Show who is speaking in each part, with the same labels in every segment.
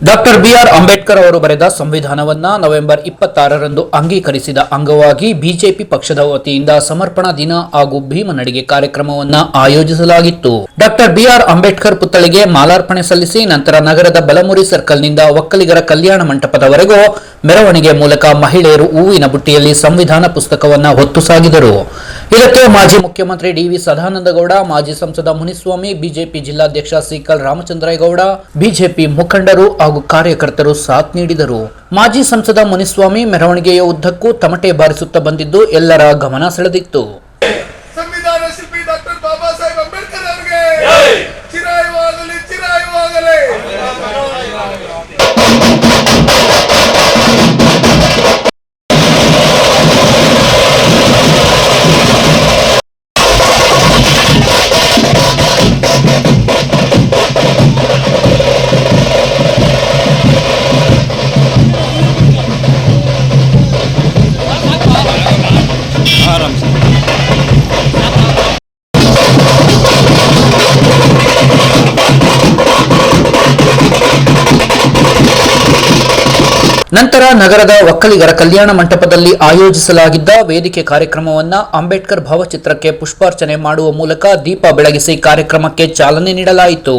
Speaker 1: Doctor B R Ambedkar ಅವರು ಬರೆದ ಸಂವಿಧಾನವನ್ನ November 26ರಂದು ಅಂಗೀಕರಿಸಿದ ಅಂಗವಾಗಿ ಬಿಜೆಪಿ ಪಕ್ಷದ ವತಿಯಿಂದ ಸಮರ್ಪಣಾ ದಿನ ಹಾಗೂ ಭೀಮ ನಡಿಗೆ ಕಾರ್ಯಕ್ರಮವನ್ನ ಆಯೋಜಿಸಲಾಗಿತ್ತು. ಡಾಕ್ಟರ್ ಬಿಆರ್ ಅಂಬೇಡ್ಕರ್ ಪುತ್ಥಳಿಗೆ ಮಾಲಾರ್ಪಣೆ ಸಲ್ಲಿಸಿ ನಂತರ ನಗರದ ಬಲಮುರಿ ಸರ್ಕಲ್ನಿಂದ ಒಕ್ಕಲಿಗರ ಕಲ್ಯಾಣ ಮಂಟಪದವರೆಗೂ ಮೆರವಣಿಗೆ ಮೂಲಕ ಮಹಿಳೆಯರು ಹೂವಿನ ಬುಟ್ಟಿಯಲ್ಲಿ ಸಂವಿಧಾನ ಪುಸ್ತಕವನ್ನ ಹೊತ್ತು ಸಾಗಿದರು. ಇದಕ್ಕೆ ಮಾಜಿ ಮುಖ್ಯಮಂತ್ರಿ ಡಿ.ವಿ. ಸದಾನಂದಗೌಡ, ಮಾಜಿ ಸಂಸದ ಮುನಿಸ್ವಾಮಿ, ಬಿಜೆಪಿ ಜಿಲ್ಲಾಧ್ಯಕ್ಷ ಸಿಕಲ್ ರಾಮಚಂದ್ರೇಗೌಡ, ಬಿಜೆಪಿ ಮುಖಂಡರು ಹಾಗೂ ಕಾರ್ಯಕರ್ತರು ಸಾಥ್ ನೀಡಿದರು. ಮಾಜಿ ಸಂಸದ ಮುನಿಸ್ವಾಮಿ ಮೆರವಣಿಗೆಯ ಉದ್ದಕ್ಕೂ ತಮಟೆ ಬಾರಿಸುತ್ತಾ ಬಂದಿದ್ದು ಎಲ್ಲರ ಗಮನ ಸೆಳೆದಿತ್ತು.
Speaker 2: ಸಂವಿಧಾನ ಶಿಲ್ಪಿ ಡಾಕ್ಟರ್ ಬಾಬಾ ಸಾಹೇಬ್ ಅಂಬೇಡ್ಕರ್ ಅವರಿಗೆ ಚಿರಾಯುವಾಗಲಿ, ಚಿರಾಯುವಾಗಲಿ.
Speaker 1: ನಂತರ ನಗರದ ಒಕ್ಕಲಿಗರ ಕಲ್ಯಾಣ ಮಂಟಪದಲ್ಲಿ ಆಯೋಜಿಸಲಾಗಿದ್ದ ವೇದಿಕೆ ಕಾರ್ಯಕ್ರಮವನ್ನ ಅಂಬೇಡ್ಕರ್ ಭಾವಚಿತ್ರಕ್ಕೆ ಪುಷ್ಪಾರ್ಚನೆ ಮಾಡುವ ಮೂಲಕ ದೀಪ ಬೆಳಗಿಸಿ ಕಾರ್ಯಕ್ರಮಕ್ಕೆ ಚಾಲನೆ ನೀಡಲಾಯಿತು.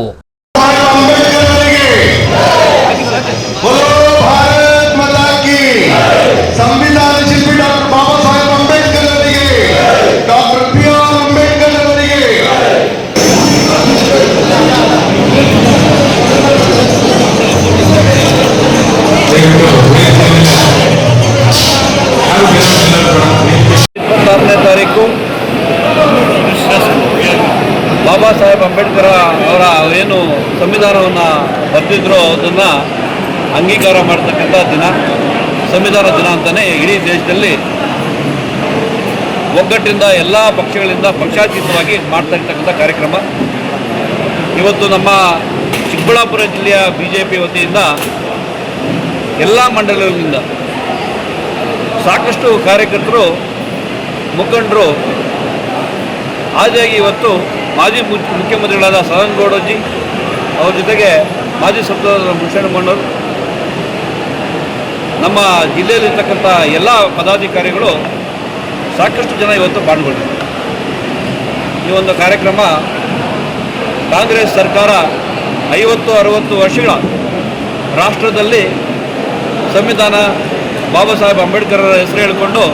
Speaker 3: ತಾರೀಕು ಬಾಬಾ ಸಾಹೇಬ್ ಅಂಬೇಡ್ಕರ್ ಅವರ ಏನು ಸಂವಿಧಾನವನ್ನು ಬರೆದಿದ್ರು ಅದನ್ನು ಅಂಗೀಕಾರ ಮಾಡ್ತಕ್ಕಂಥ ದಿನ, ಸಂವಿಧಾನ ದಿನ ಅಂತಲೇ ಇಡೀ ದೇಶದಲ್ಲಿ ಒಗ್ಗಟ್ಟಿಂದ ಎಲ್ಲ ಪಕ್ಷಗಳಿಂದ ಪಕ್ಷಾತೀತವಾಗಿ ಮಾಡ್ತಾ ಇರ್ತಕ್ಕಂಥ ಕಾರ್ಯಕ್ರಮ. ಇವತ್ತು ನಮ್ಮ ಚಿಕ್ಕಬಳ್ಳಾಪುರ ಜಿಲ್ಲೆಯ BJP ವತಿಯಿಂದ ಎಲ್ಲ ಮಂಡಲಗಳಿಂದ ಸಾಕಷ್ಟು ಕಾರ್ಯಕರ್ತರು, ಮುಖಂಡರು ಹಾಜರಾಗಿ ಇವತ್ತು ಮಾಜಿ ಮುಖ್ಯಮಂತ್ರಿಗಳಾದ ಸದಾನಂದಗೌಡಜಿ ಅವ್ರ ಜೊತೆಗೆ ಮಾಜಿ ಸಂಸದ ಮುನಿಸ್ವಾಮಿಯವರು, ನಮ್ಮ ಜಿಲ್ಲೆಯಲ್ಲಿರ್ತಕ್ಕಂಥ ಎಲ್ಲ ಪದಾಧಿಕಾರಿಗಳು ಸಾಕಷ್ಟು ಜನ ಇವತ್ತು ಪಾಲ್ಗೊಂಡಿದ್ದಾರೆ. ಈ ಒಂದು ಕಾರ್ಯಕ್ರಮ ಕಾಂಗ್ರೆಸ್ ಸರ್ಕಾರ 50-60 ವರ್ಷಗಳ ರಾಷ್ಟ್ರದಲ್ಲಿ ಸಂವಿಧಾನ ಬಾಬಾ ಸಾಹೇಬ್ ಅಂಬೇಡ್ಕರ್ ಹೆಸರು ಹೇಳಿಕೊಂಡು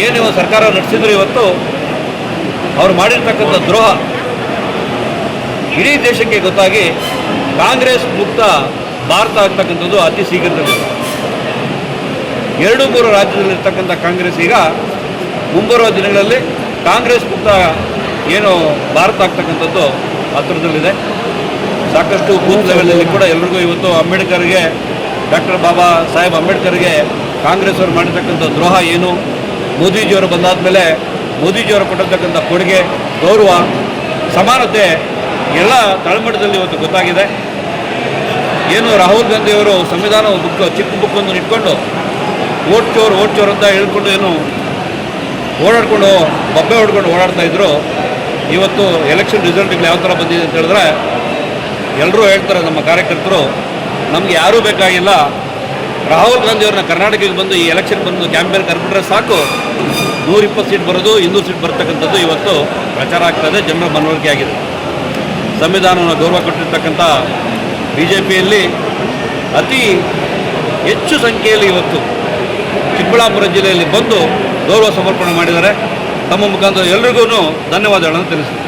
Speaker 3: ಏನು ಸರ್ಕಾರ ನಡೆಸಿದ್ರು, ಇವತ್ತು ಅವರು ಮಾಡಿರ್ತಕ್ಕಂಥ ದ್ರೋಹ ಇಡೀ ದೇಶಕ್ಕೆ ಗೊತ್ತಾಗಿ ಕಾಂಗ್ರೆಸ್ ಮುಕ್ತ ಭಾರತ ಆಗ್ತಕ್ಕಂಥದ್ದು ಅತಿ ಶೀಘ್ರದಲ್ಲಿ 2-3 ರಾಜ್ಯದಲ್ಲಿರ್ತಕ್ಕಂಥ ಕಾಂಗ್ರೆಸ್ ಈಗ ಮುಂಬರುವ ದಿನಗಳಲ್ಲಿ ಕಾಂಗ್ರೆಸ್ ಮುಕ್ತ ಏನು ಭಾರತ ಆಗ್ತಕ್ಕಂಥದ್ದು ಹತ್ತಿರದಲ್ಲಿದೆ. ಸಾಕಷ್ಟು ಬೂತ್ ಲೆವೆಲಲ್ಲಿ ಕೂಡ ಎಲ್ರಿಗೂ ಇವತ್ತು ಅಂಬೇಡ್ಕರ್ಗೆ, ಡಾಕ್ಟರ್ ಬಾಬಾ ಸಾಹೇಬ್ ಅಂಬೇಡ್ಕರ್ಗೆ ಕಾಂಗ್ರೆಸ್ ಅವರು ಮಾಡಿರ್ತಕ್ಕಂಥ ದ್ರೋಹ ಏನು, ಮೋದಿಜಿಯವರು ಬಂದಾದ ಮೇಲೆ ಮೋದಿಜಿಯವರು ಕೊಟ್ಟಿರ್ತಕ್ಕಂಥ ಕೊಡುಗೆ, ಗೌರವ, ಸಮಾನತೆ ಎಲ್ಲ ತಳಮಟ್ಟದಲ್ಲಿ ಇವತ್ತು ಗೊತ್ತಾಗಿದೆ. ಏನು ರಾಹುಲ್ ಗಾಂಧಿಯವರು ಸಂವಿಧಾನ ಬುಕ್, ಚಿಕ್ಕ ಬುಕ್ಕನ್ನು ಇಟ್ಕೊಂಡು ಓಟ್ ಚೋರ್ ಅಂತ ಹೇಳ್ಕೊಂಡು ಏನು ಓಡಾಡ್ಕೊಂಡು ಬಬ್ಬೆ ಹೊಡ್ಕೊಂಡು ಓಡಾಡ್ತಾ ಇದ್ರು. ಇವತ್ತು ಎಲೆಕ್ಷನ್ ರಿಸಲ್ಟ್ಗಳು ಯಾವ ಥರ ಬಂದಿದೆ ಅಂತ ಹೇಳಿದ್ರೆ ಎಲ್ಲರೂ ಹೇಳ್ತಾರೆ, ನಮ್ಮ ಕಾರ್ಯಕರ್ತರು, ನಮಗೆ ಯಾರೂ ಬೇಕಾಗಿಲ್ಲ, ರಾಹುಲ್ ಗಾಂಧಿಯವ್ರನ್ನ ಕರ್ನಾಟಕಕ್ಕೆ ಬಂದು ಈ ಎಲೆಕ್ಷನ್ ಬಂದು ಕ್ಯಾಂಪೇನ್ ಕರ್ಬಿಟ್ರೆ ಸಾಕು 120 ಸೀಟ್ ಬರೋದು, 200 ಸೀಟ್ ಬರ್ತಕ್ಕಂಥದ್ದು ಇವತ್ತು ಪ್ರಚಾರ ಆಗ್ತದೆ, ಜನರ ಮನವರಿಕೆ ಆಗಿದೆ. ಸಂವಿಧಾನವನ್ನು ಗೌರವ ಕೊಟ್ಟಿರ್ತಕ್ಕಂಥ BJPಯಲ್ಲಿ ಅತಿ ಹೆಚ್ಚು ಸಂಖ್ಯೆಯಲ್ಲಿ ಇವತ್ತು ಚಿಕ್ಕಬಳ್ಳಾಪುರ ಜಿಲ್ಲೆಯಲ್ಲಿ ಬಂದು ಗೌರವ ಸಮರ್ಪಣೆ ಮಾಡಿದ್ದಾರೆ. ತಮ್ಮ ಮುಖಾಂತರ ಎಲ್ರಿಗೂ ಧನ್ಯವಾದಗಳನ್ನು ತಿಳಿಸ್ತೀನಿ.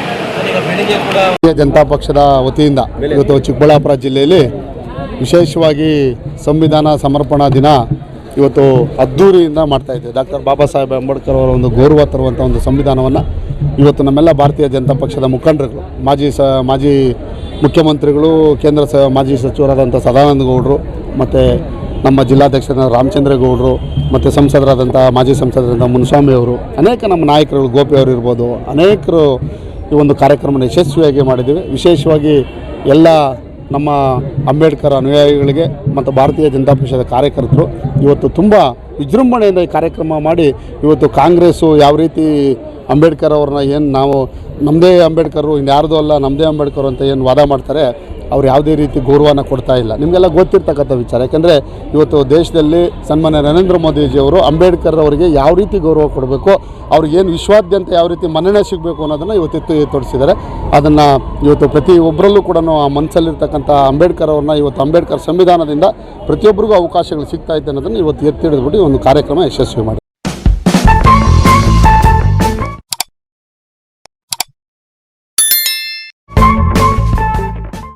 Speaker 4: ಭಾರತೀಯ ಜನತಾ ಪಕ್ಷದ ವತಿಯಿಂದ ಇವತ್ತು ಚಿಕ್ಕಬಳ್ಳಾಪುರ ಜಿಲ್ಲೆಯಲ್ಲಿ ವಿಶೇಷವಾಗಿ ಸಂವಿಧಾನ ಸಮರ್ಪಣಾ ದಿನ ಇವತ್ತು ಅದ್ದೂರಿಯಿಂದ ಮಾಡ್ತಾಯಿದ್ದೇವೆ. ಡಾಕ್ಟರ್ ಬಾಬಾ ಸಾಹೇಬ್ ಅಂಬೇಡ್ಕರ್ ಅವರ ಒಂದು ಗೌರವ ತರುವಂಥ ಒಂದು ಸಂವಿಧಾನವನ್ನು ಇವತ್ತು ನಮ್ಮೆಲ್ಲ ಭಾರತೀಯ ಜನತಾ ಪಕ್ಷದ ಮುಖಂಡರುಗಳು, ಮಾಜಿ ಮುಖ್ಯಮಂತ್ರಿಗಳು, ಕೇಂದ್ರ ಮಾಜಿ ಸಚಿವರಾದಂಥ ಸದಾನಂದಗೌಡರು, ಮತ್ತು ನಮ್ಮ ಜಿಲ್ಲಾಧ್ಯಕ್ಷರಾದ ರಾಮಚಂದ್ರೇಗೌಡರು, ಮತ್ತು ಸಂಸದರಾದಂಥ ಮಾಜಿ ಸಂಸದರಾದಂಥ ಮುನಿಸ್ವಾಮಿ ಅವರು, ಅನೇಕ ನಮ್ಮ ನಾಯಕರುಗಳು, ಗೋಪಿ ಅವರು ಇರ್ಬೋದು, ಅನೇಕರು ಈ ಒಂದು ಕಾರ್ಯಕ್ರಮನ ಯಶಸ್ವಿಯಾಗಿ ಮಾಡಿದ್ದೀವಿ. ವಿಶೇಷವಾಗಿ ಎಲ್ಲ ನಮ್ಮ ಅಂಬೇಡ್ಕರ್ ಅನುಯಾಯಿಗಳಿಗೆ ಮತ್ತು ಭಾರತೀಯ ಜನತಾ ಪಕ್ಷದ ಕಾರ್ಯಕರ್ತರು ಇವತ್ತು ತುಂಬ ವಿಜೃಂಭಣೆಯಿಂದ ಈ ಕಾರ್ಯಕ್ರಮ ಮಾಡಿ ಇವತ್ತು ಕಾಂಗ್ರೆಸ್ಸು ಯಾವ ರೀತಿ ಅಂಬೇಡ್ಕರ್ ಅವ್ರನ್ನ ಏನು ನಾವು ನಮ್ಮದೇ ಅಂಬೇಡ್ಕರು ಇನ್ಯಾರ್ದು ಅಲ್ಲ ನಮ್ಮದೇ ಅಂಬೇಡ್ಕರ್ ಅಂತ ಏನು ವಾದ ಮಾಡ್ತಾರೆ, ಅವ್ರು ಯಾವುದೇ ರೀತಿ ಗೌರವನ ಕೊಡ್ತಾ ಇಲ್ಲ. ನಿಮಗೆಲ್ಲ ಗೊತ್ತಿರ್ತಕ್ಕಂಥ ವಿಚಾರ. ಯಾಕೆಂದರೆ ಇವತ್ತು ದೇಶದಲ್ಲಿ ಸನ್ಮಾನ್ಯ ನರೇಂದ್ರ ಮೋದಿಜಿಯವರು ಅಂಬೇಡ್ಕರ್ ಅವರಿಗೆ ಯಾವ ರೀತಿ ಗೌರವ ಕೊಡಬೇಕು, ಅವ್ರಿಗೇನು ವಿಶ್ವಾದ್ಯಂತ ಯಾವ ರೀತಿ ಮನ್ನಣೆ ಸಿಗಬೇಕು ಅನ್ನೋದನ್ನು ಇವತ್ತು ತೋರಿಸಿದ್ದಾರೆ. ಅದನ್ನು ಇವತ್ತು ಪ್ರತಿಯೊಬ್ಬರಲ್ಲೂ ಕೂಡ ಆ ಮನಸ್ಸಲ್ಲಿರ್ತಕ್ಕಂಥ ಅಂಬೇಡ್ಕರ್ ಅವ್ರನ್ನ ಇವತ್ತು ಅಂಬೇಡ್ಕರ್ ಸಂವಿಧಾನದಿಂದ ಪ್ರತಿಯೊಬ್ಬರಿಗೂ ಅವಕಾಶಗಳು ಸಿಗ್ತಾ ಇದೆ ಅನ್ನೋದನ್ನು ಇವತ್ತು ಎತ್ತಿ ಹಿಡಿದ್ಬಿಟ್ಟು ಒಂದು ಕಾರ್ಯಕ್ರಮ ಯಶಸ್ವಿ ಮಾಡಿದೆ.